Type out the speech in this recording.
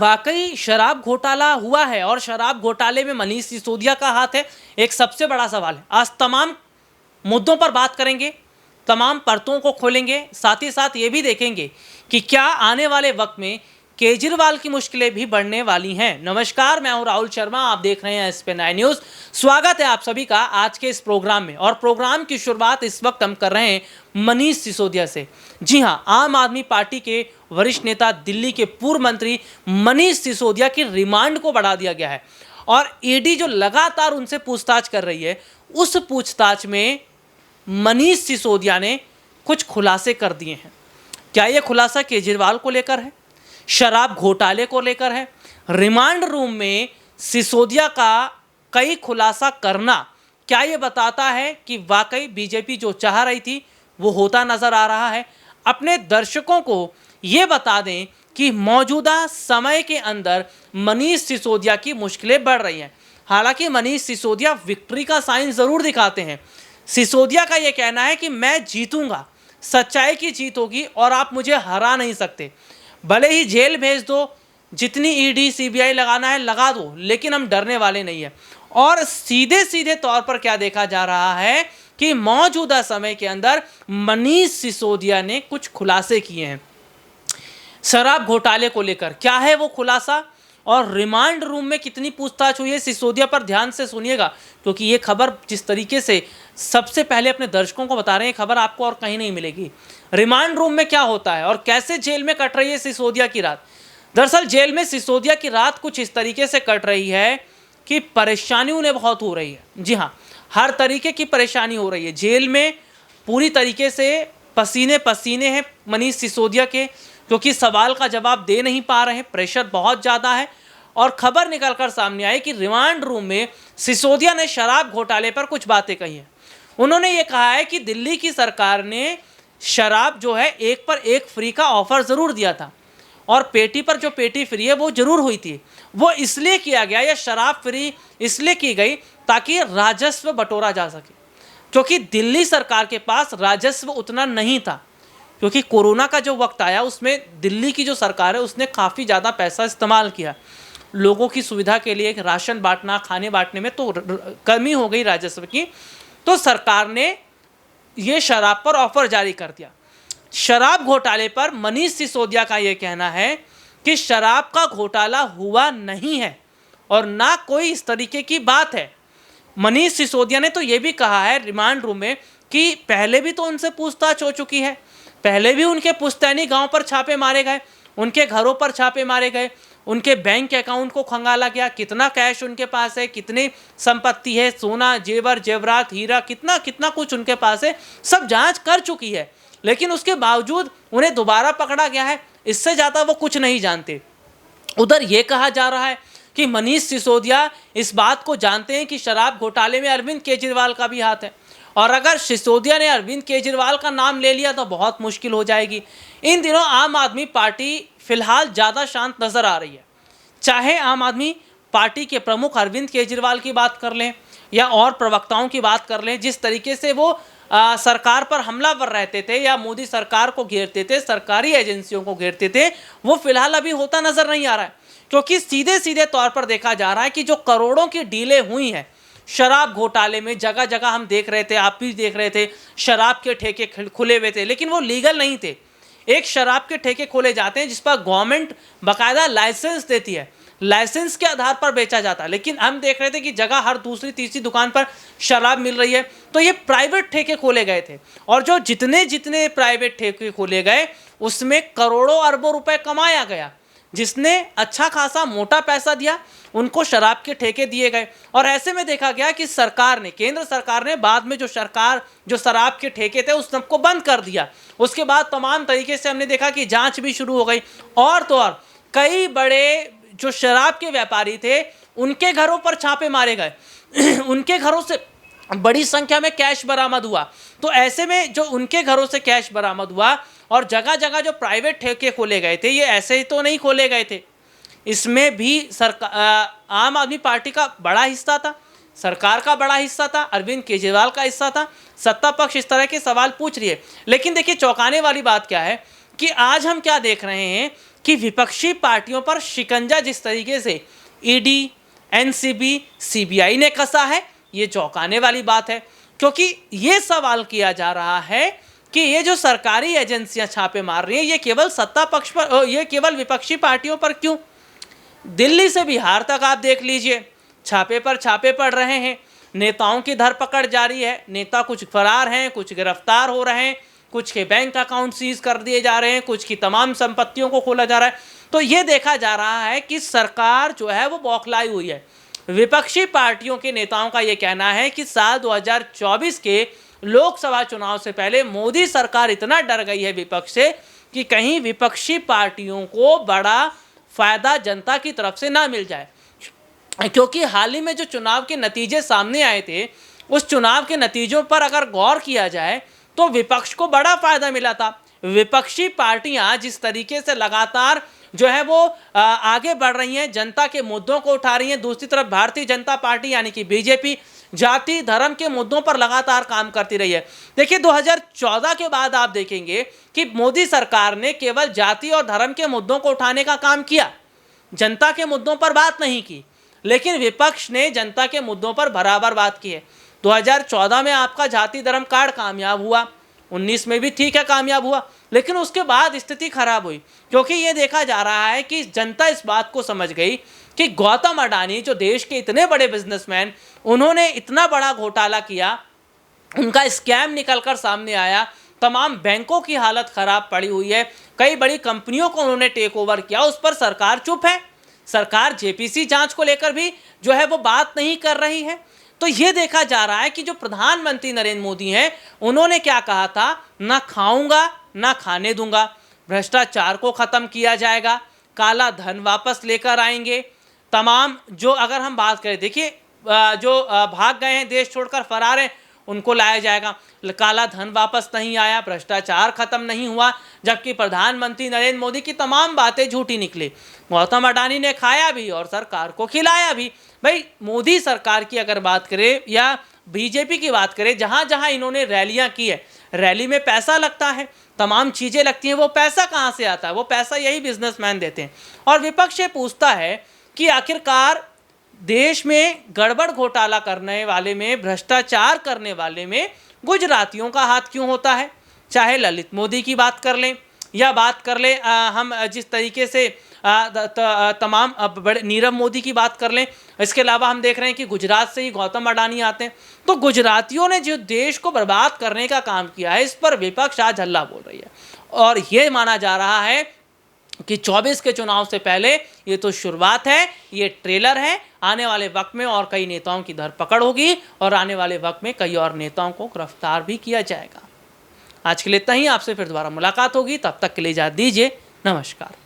वाकई शराब घोटाला हुआ है और शराब घोटाले में मनीष सिसोदिया का हाथ है, एक सबसे बड़ा सवाल है। आज तमाम मुद्दों पर बात करेंगे, तमाम परतों को खोलेंगे, साथ ही साथ ये भी देखेंगे कि क्या आने वाले वक्त में केजरीवाल की मुश्किलें भी बढ़ने वाली हैं। नमस्कार, मैं हूं राहुल शर्मा, आप देख रहे हैं SP9 न्यूज़। स्वागत है आप सभी का आज के इस प्रोग्राम में, और प्रोग्राम की शुरुआत इस वक्त हम कर रहे हैं मनीष सिसोदिया से। जी हां, आम आदमी पार्टी के वरिष्ठ नेता, दिल्ली के पूर्व मंत्री मनीष सिसोदिया की रिमांड को बढ़ा दिया गया है और ईडी जो लगातार उनसे पूछताछ कर रही है, उस पूछताछ में मनीष सिसोदिया ने कुछ खुलासे कर दिए हैं। क्या ये खुलासा केजरीवाल को लेकर है, शराब घोटाले को लेकर है? रिमांड रूम में सिसोदिया का कई खुलासा करना क्या ये बताता है कि वाकई बीजेपी जो चाह रही थी वो होता नजर आ रहा है? अपने दर्शकों को ये बता दें कि मौजूदा समय के अंदर मनीष सिसोदिया की मुश्किलें बढ़ रही हैं। हालांकि मनीष सिसोदिया विक्ट्री का साइन जरूर दिखाते हैं। सिसोदिया का ये कहना है कि मैं जीतूंगा, सच्चाई की जीत होगी और आप मुझे हरा नहीं सकते। भले ही जेल भेज दो, जितनी ईडी सीबीआई लगाना है लगा दो, लेकिन हम डरने वाले नहीं है। और सीधे सीधे तौर पर क्या देखा जा रहा है कि मौजूदा समय के अंदर मनीष सिसोदिया ने कुछ खुलासे किए हैं शराब घोटाले को लेकर। क्या है वो खुलासा और रिमांड रूम में कितनी पूछताछ हुई है सिसोदिया पर, ध्यान से सुनिएगा, क्योंकि ये खबर जिस तरीके से सबसे पहले अपने दर्शकों को बता रहे हैं, खबर आपको और कहीं नहीं मिलेगी। रिमांड रूम में क्या होता है और कैसे जेल में कट रही है सिसोदिया की रात। दरअसल जेल में सिसोदिया की रात कुछ इस तरीके से कट रही है कि परेशानी उन्हें बहुत हो रही है। जी हाँ, हर तरीके की परेशानी हो रही है। जेल में पूरी तरीके से पसीने पसीने हैं मनीष सिसोदिया के, क्योंकि सवाल का जवाब दे नहीं पा रहे हैं, प्रेशर बहुत ज़्यादा है। और खबर निकलकर सामने आई कि रिमांड रूम में सिसोदिया ने शराब घोटाले पर कुछ बातें कही हैं। उन्होंने ये कहा है कि दिल्ली की सरकार ने शराब जो है एक पर एक फ्री का ऑफर ज़रूर दिया था, और पेटी पर जो पेटी फ्री है वो ज़रूर हुई थी। वो इसलिए किया गया, या शराब फ्री इसलिए की गई ताकि राजस्व बटोरा जा सके, क्योंकि दिल्ली सरकार के पास राजस्व उतना नहीं था। क्योंकि कोरोना का जो वक्त आया उसमें दिल्ली की जो सरकार है उसने काफ़ी ज़्यादा पैसा इस्तेमाल किया लोगों की सुविधा के लिए, राशन बांटना, खाने बांटने में तो कमी हो गई राजस्व की। तो सरकार ने ये शराब पर ऑफर जारी कर दिया। शराब घोटाले पर मनीष सिसोदिया का ये कहना है कि शराब का घोटाला हुआ नहीं है और ना कोई इस तरीके की बात है। मनीष सिसोदिया ने तो ये भी कहा है रिमांड रूम में कि पहले भी तो उनसे पूछताछ हो चुकी है, पहले भी उनके पुश्तैनी गांव पर छापे मारे गए, उनके घरों पर छापे मारे गए, उनके बैंक अकाउंट को खंगाला गया, कितना कैश उनके पास है, कितनी संपत्ति है, सोना, जेवर जेवरात, हीरा, कितना कितना कुछ उनके पास है, सब जांच कर चुकी है। लेकिन उसके बावजूद उन्हें दोबारा पकड़ा गया है, इससे ज़्यादा वो कुछ नहीं जानते। उधर ये कहा जा रहा है कि मनीष सिसोदिया इस बात को जानते हैं कि शराब घोटाले में अरविंद केजरीवाल का भी हाथ है, और अगर सिसोदिया ने अरविंद केजरीवाल का नाम ले लिया तो बहुत मुश्किल हो जाएगी। इन दिनों आम आदमी पार्टी फिलहाल ज़्यादा शांत नज़र आ रही है। चाहे आम आदमी पार्टी के प्रमुख अरविंद केजरीवाल की बात कर लें या और प्रवक्ताओं की बात कर लें, जिस तरीके से वो सरकार पर हमलावर रहते थे या मोदी सरकार को घेरते थे, सरकारी एजेंसियों को घेरते थे, वो फिलहाल अभी होता नज़र नहीं आ रहा है। क्योंकि सीधे सीधे तौर पर देखा जा रहा है कि जो करोड़ों की डीलें हुई हैं शराब घोटाले में, जगह जगह हम देख रहे थे, आप भी देख रहे थे, शराब के ठेके खुले हुए थे, लेकिन वो लीगल नहीं थे। एक शराब के ठेके खोले जाते हैं जिस पर गवर्नमेंट बाकायदा लाइसेंस देती है, लाइसेंस के आधार पर बेचा जाता है, लेकिन हम देख रहे थे कि जगह हर दूसरी तीसरी दुकान पर शराब मिल रही है। तो ये प्राइवेट ठेके खोले गए थे, और जो जितने जितने प्राइवेट ठेके खोले गए उसमें करोड़ों अरबों रुपए कमाया गया। जिसने अच्छा खासा मोटा पैसा दिया उनको शराब के ठेके दिए गए, और ऐसे में देखा गया कि सरकार ने, केंद्र सरकार ने बाद में जो शराब के ठेके थे उस सबको बंद कर दिया। उसके बाद तमाम तरीके से हमने देखा कि जांच भी शुरू हो गई, और तो और कई बड़े जो शराब के व्यापारी थे उनके घरों पर छापे मारे गए उनके घरों से बड़ी संख्या में कैश बरामद हुआ। तो ऐसे में जो उनके घरों से कैश बरामद हुआ और जगह जगह जो प्राइवेट ठेके खोले गए थे, ये ऐसे ही तो नहीं खोले गए थे, इसमें भी आम आदमी पार्टी का बड़ा हिस्सा था, सरकार का बड़ा हिस्सा था, अरविंद केजरीवाल का हिस्सा था। सत्ता पक्ष इस तरह के सवाल पूछ रही है। लेकिन देखिए चौंकाने वाली बात क्या है कि आज हम क्या देख रहे हैं कि विपक्षी पार्टियों पर शिकंजा जिस तरीके से ईडी, एनसीबी, सीबीआई ने कसा है, ये चौंकाने वाली बात है। क्योंकि ये सवाल किया जा रहा है कि ये जो सरकारी एजेंसियां छापे मार रही हैं, ये केवल सत्ता पक्ष पर, ये केवल विपक्षी पार्टियों पर क्यों? दिल्ली से बिहार तक आप देख लीजिए, छापे पर छापे पड़ रहे हैं, नेताओं की धरपकड़ जारी है, नेता कुछ फरार हैं, कुछ गिरफ्तार हो रहे हैं, कुछ के बैंक अकाउंट सीज कर दिए जा रहे हैं, कुछ की तमाम संपत्तियों को खोला जा रहा है। तो ये देखा जा रहा है कि सरकार जो है वो बौखलाई हुई है। विपक्षी पार्टियों के नेताओं का ये कहना है कि साल 2024 के लोकसभा चुनाव से पहले मोदी सरकार इतना डर गई है विपक्ष से कि कहीं विपक्षी पार्टियों को बड़ा फायदा जनता की तरफ से ना मिल जाए। क्योंकि हाल ही में जो चुनाव के नतीजे सामने आए थे, उस चुनाव के नतीजों पर अगर गौर किया जाए तो विपक्ष को बड़ा फायदा मिला था। विपक्षी पार्टियां जिस तरीके से लगातार जो है वो आगे बढ़ रही हैं, जनता के मुद्दों को उठा रही हैं, दूसरी तरफ भारतीय जनता पार्टी यानी कि बीजेपी जाति धर्म के मुद्दों पर लगातार काम करती रही है। देखिए 2014 के बाद आप देखेंगे कि मोदी सरकार ने केवल जाति और धर्म के मुद्दों को उठाने का काम किया, जनता के मुद्दों पर बात नहीं की। लेकिन विपक्ष ने जनता के मुद्दों पर बराबर बात की है। 2014 में आपका जाति धर्म कार्ड कामयाब हुआ, 19 में भी ठीक है कामयाब हुआ, लेकिन उसके बाद स्थिति खराब हुई। क्योंकि ये देखा जा रहा है कि जनता इस बात को समझ गई कि गौतम अडानी जो देश के इतने बड़े बिजनेसमैन, उन्होंने इतना बड़ा घोटाला किया, उनका स्कैम निकलकर सामने आया, तमाम बैंकों की हालत खराब पड़ी हुई है, कई बड़ी कंपनियों को उन्होंने टेक ओवर किया, उस पर सरकार चुप है। सरकार जेपीसी जांच को लेकर भी जो है वो बात नहीं कर रही है। तो ये देखा जा रहा है कि जो प्रधानमंत्री नरेंद्र मोदी हैं, उन्होंने क्या कहा था, ना खाऊंगा ना खाने दूंगा, भ्रष्टाचार को खत्म किया जाएगा, काला धन वापस लेकर आएंगे, तमाम जो अगर हम बात करें, देखिए जो भाग गए हैं, देश छोड़कर फरार हैं, उनको लाया जाएगा, काला धन वापस नहीं आया, भ्रष्टाचार खत्म नहीं हुआ, जबकि प्रधानमंत्री नरेंद्र मोदी की तमाम बातें झूठी निकली। गौतम अडानी ने खाया भी और सरकार को खिलाया भी। भाई मोदी सरकार की अगर बात करें या बीजेपी की बात करें, जहां जहां इन्होंने रैलियां की है, रैली में पैसा लगता है, तमाम चीजें लगती हैं, वो पैसा कहां से आता है? वो पैसा यही बिजनेसमैन देते हैं। और विपक्ष ये पूछता है कि आखिरकार देश में गड़बड़ घोटाला करने वाले में, भ्रष्टाचार करने वाले में गुजरातियों का हाथ क्यों होता है? चाहे ललित मोदी की बात कर लें या बात कर लें हम जिस तरीके से तमाम बड़े नीरव मोदी की बात कर लें, इसके अलावा हम देख रहे हैं कि गुजरात से ही गौतम अडानी आते हैं। तो गुजरातियों ने जो देश को बर्बाद करने का काम किया है, इस पर विपक्ष आज हल्ला बोल रही है। और ये माना जा रहा है कि 24 के चुनाव से पहले ये तो शुरुआत है, ये ट्रेलर है। आने वाले वक्त में और कई नेताओं की धरपकड़ होगी और आने वाले वक्त में कई और नेताओं को गिरफ्तार भी किया जाएगा। आज के लिए इतना ही, आपसे फिर दोबारा मुलाकात होगी, तब तक के लिए इजाज़त दीजिए, नमस्कार।